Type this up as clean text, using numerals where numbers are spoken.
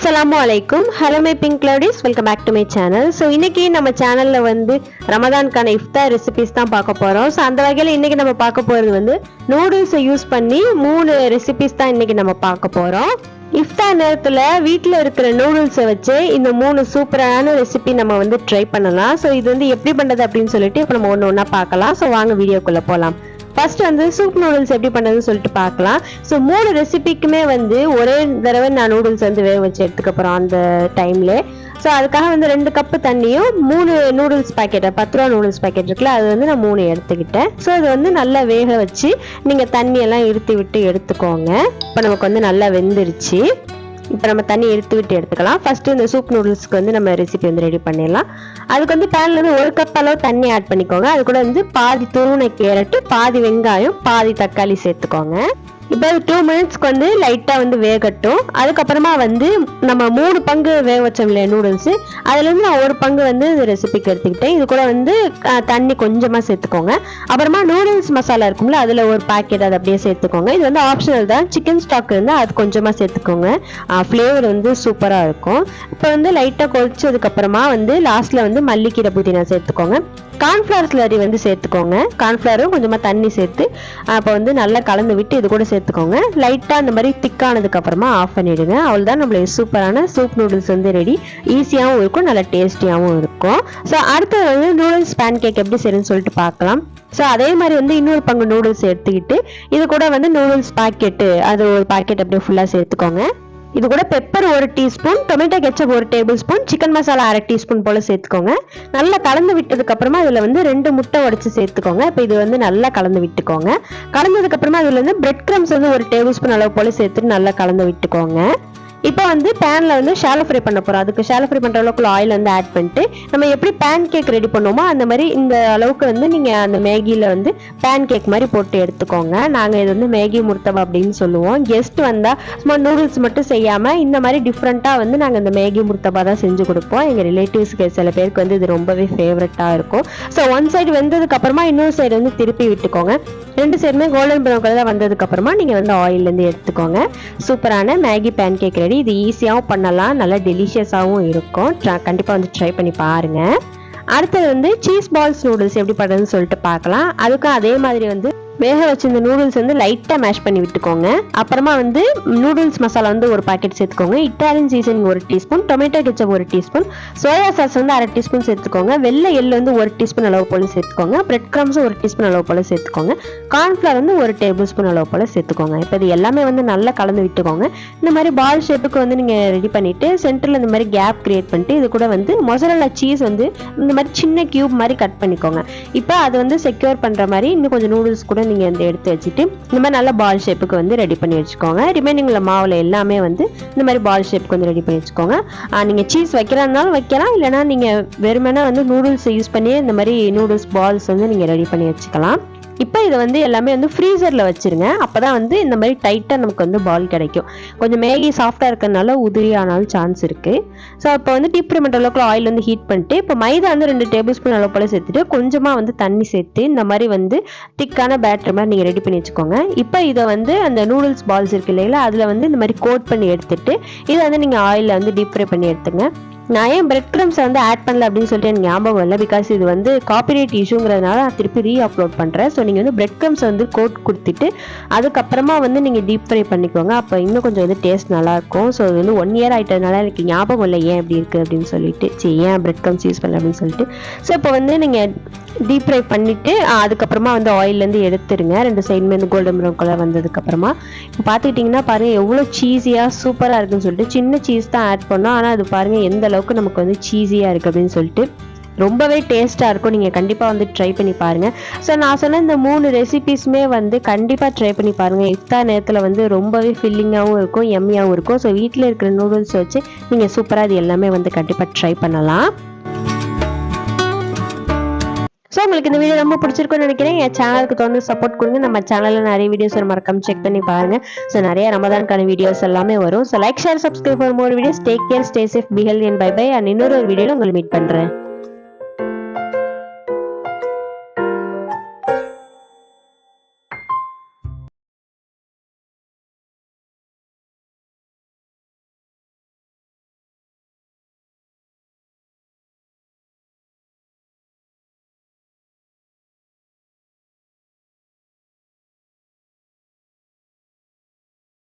அஸ்ஸலாமு அலைக்கும். Hello my pink cloudies, welcome back to my channel. So இன்னைக்கு நம்ம சேனல்ல வந்து ரமதான்கான இஃப்தார் ரெசிபிஸ் தான் பார்க்க போறோம். ஸோ அந்த வகையில் இன்னைக்கு நம்ம பார்க்க போறது வந்து நூடுல்ஸை யூஸ் பண்ணி 3 ரெசிபிஸ் தான் இன்னைக்கு நம்ம பார்க்க போறோம். இஃப்தார் நேரத்தில் வீட்டில் இருக்கிற நூடுல்ஸை வச்சு இந்த 3 சூப்பரான ரெசிபி நம்ம வந்து ட்ரை பண்ணலாம். ஸோ இது வந்து எப்படி பண்ணுறது அப்படின்னு சொல்லிட்டு இப்போ நம்ம ஒன்று ஒன்றா பார்க்கலாம். ஸோ வாங்க வீடியோக்குள்ளே போகலாம். ஃபர்ஸ்ட் வந்து சூப் நூடுல்ஸ் எப்படி பண்ணுறதுன்னு சொல்லிட்டு பார்க்கலாம். ஸோ 3 ரெசிபிக்குமே வந்து ஒரே தடவை நான் நூடுல்ஸ் வந்து வேக வச்சு எடுத்துக்க போகிறோம் அந்த டைம்ல. ஸோ அதுக்காக வந்து 2 கப்பு தண்ணியும் 3 நூடுல்ஸ் பேக்கெட் 10 ரூபா நூடுல்ஸ் பேக்கெட் இருக்குல்ல, அது வந்து நான் 3 எடுத்துக்கிட்டேன். ஸோ அது வந்து நல்லா வேக வச்சு நீங்கள் தண்ணியெல்லாம் இருத்தி விட்டு எடுத்துக்கோங்க. இப்போ நமக்கு வந்து நல்லா வெந்துருச்சு. இப்போ நம்ம தண்ணி விட்டு எடுத்துக்கலாம். ஃபர்ஸ்ட் இந்த சூப் நூடுல்ஸ்க்கு வந்து நம்ம ரெசிபி வந்து ரெடி பண்ணிடலாம். அதுக்கு வந்து பேன்ல இருந்து 1 கப் அளவு தண்ணி ஆட் பண்ணிக்கோங்க. அது கூட வந்து பாதி துருவின கேரட், பாதி வெங்காயம், பாதி தக்காளி சேர்த்துக்கோங்க. இப்போ 2 மினிட்ஸ்க்கு வந்து லைட்டாக வந்து வேகட்டும். அதுக்கப்புறமா வந்து நம்ம 3 பங்கு வேக வச்சோம் இல்லையா நூடுல்ஸு, அதுலேருந்து நான் 1 பங்கு வந்து இந்த ரெசிபிக்கு எடுத்துக்கிட்டேன். இது கூட வந்து தண்ணி கொஞ்சமாக சேர்த்துக்கோங்க. அப்புறமா நூடுல்ஸ் மசாலா இருக்கும்ல, அதில் ஒரு பாக்கெட் அதை அப்படியே சேர்த்துக்கோங்க. இது வந்து ஆப்ஷனல் தான். சிக்கன் ஸ்டாக் இருந்தால் அது கொஞ்சமாக சேர்த்துக்கோங்க. ஃப்ளேவர் வந்து சூப்பராக இருக்கும். இப்போ வந்து லைட்டாக கொதிச்சதுக்கப்புறமா வந்து லாஸ்ட்டில் வந்து மல்லிக்கீரை புதினா சேர்த்துக்கோங்க. கார்ன்ஃப்ளவர் ஸ்லரி வந்து சேர்த்துக்கோங்க. கார்ன்ஃப்ளவரும் கொஞ்சமாக தண்ணி சேர்த்து அப்போ வந்து நல்லா கலந்து விட்டு இது கூட சேர்த்துக்கோங்க. லைட்டாக அந்த மாதிரி திக்கானதுக்கு அப்புறமா ஆஃப் பண்ணிடுங்க. அவ்வளோதான் நம்மளுடைய சூப்பரான சூப் நூடுல்ஸ் வந்து ரெடி. ஈஸியாகவும் இருக்கும், நல்லா டேஸ்டியாகவும் இருக்கும். ஸோ அடுத்தது வந்து நூடுல்ஸ் பேன் கேக் எப்படி செய்யணும்னு சொல்லிட்டு பார்க்கலாம். ஸோ அதே மாதிரி வந்து இன்னொரு பங்கு நூடுல்ஸ் எடுத்துக்கிட்டு இது கூட வந்து நூடுல்ஸ் பாக்கெட்டு அது ஒரு பாக்கெட் அப்படியே ஃபுல்லாக சேர்த்துக்கோங்க. இது கூட pepper 1 teaspoon, tomato ketchup 1 table spoon, chicken masala 1/2 teaspoon போல சேர்த்துக்கோங்க. நல்லா கலந்து விட்டதுக்கு அப்புறமா இதுல வந்து 2 முட்டை உடைச்சு சேர்த்துக்கோங்க. இப்போ இது வந்து நல்லா கலந்து விட்டுக்கோங்க. கலந்ததுக்கு அப்புறமா இதுல வந்து பிரெட் கிரம்ஸ் வந்து 1 டேபிள் ஸ்பூன் அளவு போல சேர்த்துட்டு நல்லா கலந்து விட்டுக்கோங்க. இப்போ வந்து பேனில் வந்து ஷாலோ ஃப்ரை பண்ண போகிறோம். அதுக்கு ஷாலோ ஃப்ரை பண்ணுற அளவுக்கு ஆயில் வந்து ஆட் பண்ணிட்டு நம்ம எப்படி பேன் கேக் ரெடி பண்ணுவோமோ அந்த மாதிரி இந்த அளவுக்கு வந்து நீங்கள் அந்த மேகியில் வந்து பேன் கேக் மாதிரி போட்டு எடுத்துக்கோங்க. நாங்கள் இது வந்து மேகி முர்த்தபா அப்படின்னு சொல்லுவோம். கெஸ்ட் வந்தால் சும்மா நூடுல்ஸ் மட்டும் செய்யாமல் இந்த மாதிரி டிஃப்ரெண்ட்டாக வந்து நாங்கள் இந்த மேகி முர்த்தபா தான் செஞ்சு கொடுப்போம். எங்கள் ரிலேட்டிவ்ஸ்க்கு சில பேருக்கு வந்து இது ரொம்பவே ஃபேவரட்டாக இருக்கும். ஸோ ஒன் சைடு வெந்ததுக்கு அப்புறமா இன்னொரு சைடு வந்து திருப்பி விட்டுக்கோங்க. 2 சைடுமே கோல்டன் ப்ரௌன் கலர் வந்ததுக்கு அப்புறமா நீங்கள் வந்து ஆயிலேருந்து எடுத்துக்கோங்க. சூப்பரான மேகி பேன் கேக் ரெடி. இது ஈஸியாகவும் பண்ணலாம், நல்லா டெலிஷியஸாகவும் இருக்கும். கண்டிப்பாக வந்து ட்ரை பண்ணி பாருங்கள். அடுத்தது வந்து சீஸ் பால்ஸ் நூடுல்ஸ் எப்படி பண்ணுறதுன்னு சொல்லிட்டு பார்க்கலாம். அதுக்கும் அதே மாதிரி வந்து வேக வச்சு இந்த நூடுல்ஸ் வந்து லைட்டாக மேஷ் பண்ணி விட்டுக்கோங்க. அப்புறமா வந்து நூடுல்ஸ் மசாலா வந்து 1 பாக்கெட் சேர்த்துக்கோங்க. Italian seasoning 1 teaspoon, tomato ketchup 1 teaspoon, soya sauce வந்து 1/2 டீஸ்பூன் சேர்த்துக்கோங்க. வெள்ளை எள்ளு வந்து 1 டீஸ்பூன் அளவு போல சேர்த்துக்கோங்க. பிரெட் கிரம்ஸ் 1 டீஸ்பூன் அளவு போல சேர்த்துக்கோங்க. கார்ன்ஃப்ளவர் வந்து 1 டேபிள் ஸ்பூன் அளவு போல சேர்த்துக்கோங்க. இப்போ இது எல்லாமே வந்து நல்லா கலந்து விட்டுக்கோங்க. இந்த மாதிரி பால் ஷேப்புக்கு வந்து நீங்கள் ரெடி பண்ணிட்டு சென்டரில் இந்த மாதிரி கேப் கிரியேட் பண்ணிட்டு இது கூட வந்து மொசரல்லா சீஸ் வந்து இந்த மாதிரி சின்ன கியூப் மாதிரி கட் பண்ணிக்கோங்க. இப்போ அது வந்து செக்யூர் பண்ணுற மாதிரி இன்னும் கொஞ்சம் நூடுல்ஸ் கூட நீங்கள் வந்து எடுத்து வச்சுட்டு இந்த மாதிரி நல்ல பால் ஷேப்புக்கு வந்து ரெடி பண்ணி வச்சுக்கோங்க. ரிமைனிங் உள்ள மாவில் எல்லாமே வந்து இந்த மாதிரி பால் ஷேப்புக்கு வந்து ரெடி பண்ணி வச்சுக்கோங்க. நீங்கள் சீஸ் வைக்கிறதுனாலும் வைக்கலாம், இல்லைனா நீங்கள் வெறுமனே வந்து நூடுல்ஸ் யூஸ் பண்ணி இந்த மாதிரி நூடுல்ஸ் பால்ஸ் வந்து நீங்கள் ரெடி பண்ணி வச்சுக்கலாம். இப்போ இதை வந்து எல்லாமே வந்து ஃப்ரீசரில் வச்சுருங்க. அப்போ தான் வந்து இந்த மாதிரி டைட்டாக நமக்கு வந்து பால் கிடைக்கும். கொஞ்சம் மேகி சாஃப்டாக இருக்கிறதுனால உதிரி ஆனாலும் சான்ஸ் இருக்குது. ஸோ இப்போ வந்து டீப் ஃப்ரை பண்ணுற அளவுக்கு ஆயில் வந்து ஹீட் பண்ணிட்டு இப்போ மைதா வந்து 2 டேபிள் ஸ்பூன் அளவு போல் சேர்த்துட்டு கொஞ்சமாக வந்து தண்ணி சேர்த்து இந்த மாதிரி வந்து திக்கான பேட்டர் மாதிரி நீங்கள் ரெடி பண்ணி வச்சுக்கோங்க. இப்போ இதை வந்து அந்த நூடுல்ஸ் பால்ஸ் இருக்கு இல்லைங்களா, அதில் வந்து இந்த மாதிரி கோட் பண்ணி எடுத்துட்டு இதை வந்து நீங்கள் ஆயிலில் வந்து டீப் ஃப்ரை பண்ணி எடுத்துங்க. நான் ஏன் பிரெட் கிரம்ஸ் வந்து ஆட் பண்ணல அப்படின்னு சொல்லிட்டு எனக்கு ஞாபகம் இல்லை. பிகாஸ் இது வந்து காப்பிரைட் இஷ்யூங்கிறதுனால நான் திருப்பி அப்லோட் பண்ணுறேன். ஸோ நீங்கள் வந்து பிரெட் கிரம்ஸ் வந்து கோட் கொடுத்துட்டு அதுக்கப்புறமா வந்து நீங்கள் டீப் ஃப்ரை பண்ணிக்கோங்க. அப்போ இன்னும் கொஞ்சம் வந்து டேஸ்ட் நல்லாயிருக்கும். ஸோ இது வந்து 1 இயர் ஆகிட்டதுனால எனக்கு ஞாபகம் இல்லை ஏன் இப்படி இருக்குது அப்படின்னு சொல்லிட்டு, சரி ஏன் பிரெட் கிரம்ஸ் யூஸ் பண்ணல அப்படின்னு சொல்லிட்டு. ஸோ இப்போ வந்து நீங்கள் டீப் ஃப்ரை பண்ணிவிட்டு அதுக்கப்புறமா வந்து ஆயிலேருந்து எடுத்துருங்க. 2 சைடுமே வந்து கோல்டன் ப்ரௌன் கலர் வந்ததுக்கப்புறமா இப்போ பார்த்துக்கிட்டிங்கன்னா பாருங்கள் எவ்வளோ சீஸியாக சூப்பராக இருக்குன்னு சொல்லிட்டு. சின்ன சீஸ் தான் ஆட் பண்ணோம், ஆனால் அது பாருங்கள் எந்த அளவுக்கு நமக்கு வந்து சீஸியாக இருக்குது அப்படின்னு சொல்லிட்டு ரொம்பவே டேஸ்ட்டாக இருக்கும். நீங்கள் கண்டிப்பாக வந்து ட்ரை பண்ணி பாருங்கள். ஸோ நான் சொன்ன இந்த 3 ரெசிபீஸுமே வந்து கண்டிப்பாக ட்ரை பண்ணி பாருங்கள். இஃப்தார் நேரத்தில் வந்து ரொம்பவே ஃபில்லிங்காகவும் இருக்கும், எம்மியாகவும் இருக்கும். ஸோ வீட்டில் இருக்கிற நூடுல்ஸ் வச்சு நீங்கள் சூப்பராக இது எல்லாமே வந்து கண்டிப்பாக ட்ரை பண்ணலாம். ஸோ உங்களுக்கு இந்த வீடியோ ரொம்ப பிடிச்சிருக்குன்னு நினைக்கிறேன். என் சேனலுக்கு தொடர்ந்து சப்போர்ட் கொடுங்க. நம்ம சேனலில் நிறைய வீடியோஸ் மறக்காம செக் பண்ணி பாருங்கள். ஸோ நிறைய ரமதான்கான வீடியோஸ் எல்லாமே வரும். So like, share, subscribe for more videos. Take care, stay safe, be healthy and bye bye. And இன்னொரு வீடியோவில் உங்களை மீட் பண்ணுறேன்.